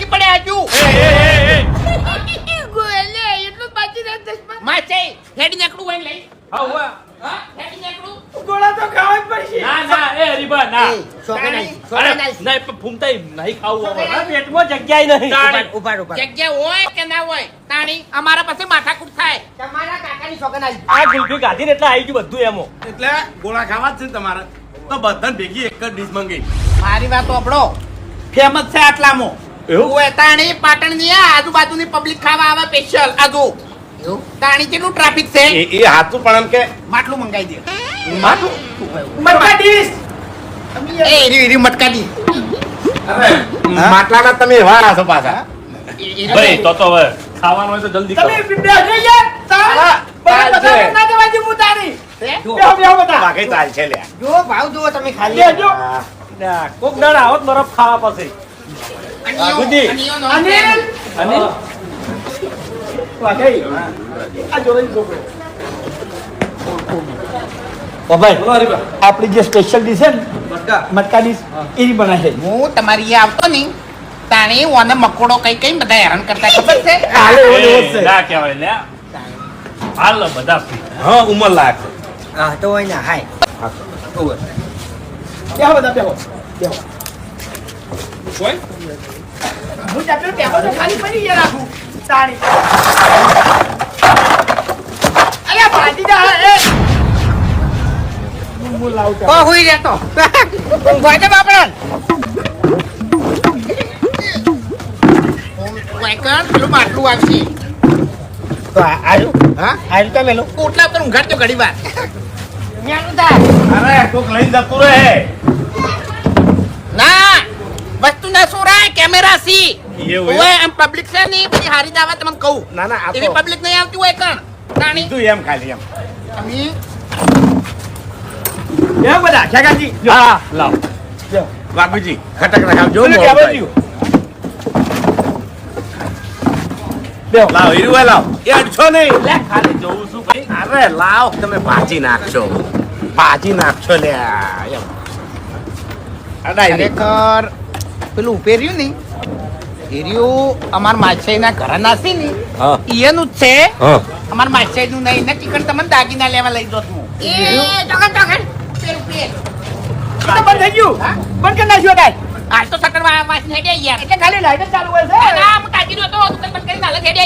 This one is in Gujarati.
બાકી પડ્યા હજુ ગોલે એટલું બાકી રહે ચશ્મા માસે હેડી નેકડું હોય લઈ હા હુઆ હા હેડી નેકડું ગોળા તો ખાવા જ પડશે ના એ હરીબા ના શોખન અરે આઈ નહીં પણ ફૂમતાઈ નહીં ખાવું હવે આ પેટમાં જગ્યાય નહીં ઉભા ઉભા જગ્યા હોય કે ના હોય તાણી અમારા પાસે માથાકૂટ થાય તમારા કાકાની શોખન આઈ આ ગુલ્ફી ગાધી ને એટલે આવી ગયું બધું એમો એટલે ગોળા ખાવા જ છે ને તમારે તો બધાને ભેગી એક જ ડીશ મંગી મારી વાત ઓપડો ફેમસ છે આટલામાં એવું? ઓય તાણી પાટણની આ આજુબાજુની પબ્લિક ખાવા આવે સ્પેશિયલ આજુ તાણી કેટલું ટ્રાફિક છે એ હાથું પણ એમ કે માટલું મંગાઈ દે મરકા ડીશ એ રી મટકાડી માટલાના તમે વાળા છો પાછા ભાઈ તો હવે ખાવાનું હોય તો જલ્દી કરો તમે બેઠો યાર તારા ચાલશે. ના દેવાજી હું તારી બેહો બેહો બધા વાગે ચાલ છે લ્યા જો ભાવ જો તમે ખાલી લેજો ના કોક દાડ આવત બરફ ખાવા પછી બાપુજી. અનિલ અને વાગે આ જોડે છોકરો ઓ ભાઈ આપણી જે સ્પેશિયલ ડીશ છે ને મટકા ડીશ એની બનાવી છે હું તમારી અહીંયા આવતો નહીં તાણી ઓને મકોડો કઈ કઈ બધા હેરાન કરતા ખબર છે ના કહેવાય લે હાલ બધા free. હા ઉંમર લાયક હા તો હોય ના હાય બેહો બધા બેહો બેહો હું જાતે બેહો તો ખાલી પડી ગયા રાખું તારી અરે ભાજી જા એ હું લાવું ઓ હુઈ રહેતો ઊંઘવા દે બાપડા વાયકણ પેલું માટલું આવશે તો આયુ હા આયુ તો મેલો કોટલા પર ઊંઘાડજો ઘડી વાર ન્યાનું તા અરે કોક લઈને જતું રહે ના વસ્તુ ના શું રાય કેમેરા સી એવું ઓય એમ પબ્લિક છે ની બધી હારી દાવા તમને કહું ના ના આ એવી તો પબ્લિક નહીં આવતી હોય કણ તાણી કીધું એમ ખાલી એમ તમે બેહો બધા ખેગાજી હા લાવ બાપુજી ખટક રખાવજો બોલો કે મોહનભાઈ. આવજો બેહો લાવ હીરું લાવ એ અડશો નહીં લે ખાલી જોઉં છું ભાઈ અરે લાવ તમે ભાજી નાખશો લે એમ અડાઈ નહીં. ખરેખર પેલું ઉપેર્યું ને એર્યું અમાર માછાઈના ઘર નાસી ને હા એનું જ છે હા અમાર માછાઈ નું નહીં ને ટિકટ તમને દાગીના લેવા લઈ દોત હું એ ટોકન ટોકન પેલું પેલ તો બંધ થઈ ગયું બંધ કરી નાખ્યો તાય હાલ તો સકર વાસ હેડે યાર એટલે ખાલી લાઈટ જ ચાલુ હોય છે ના હું તાજી દો તો દુકાન બંધ કરીને હાલ જ હેડે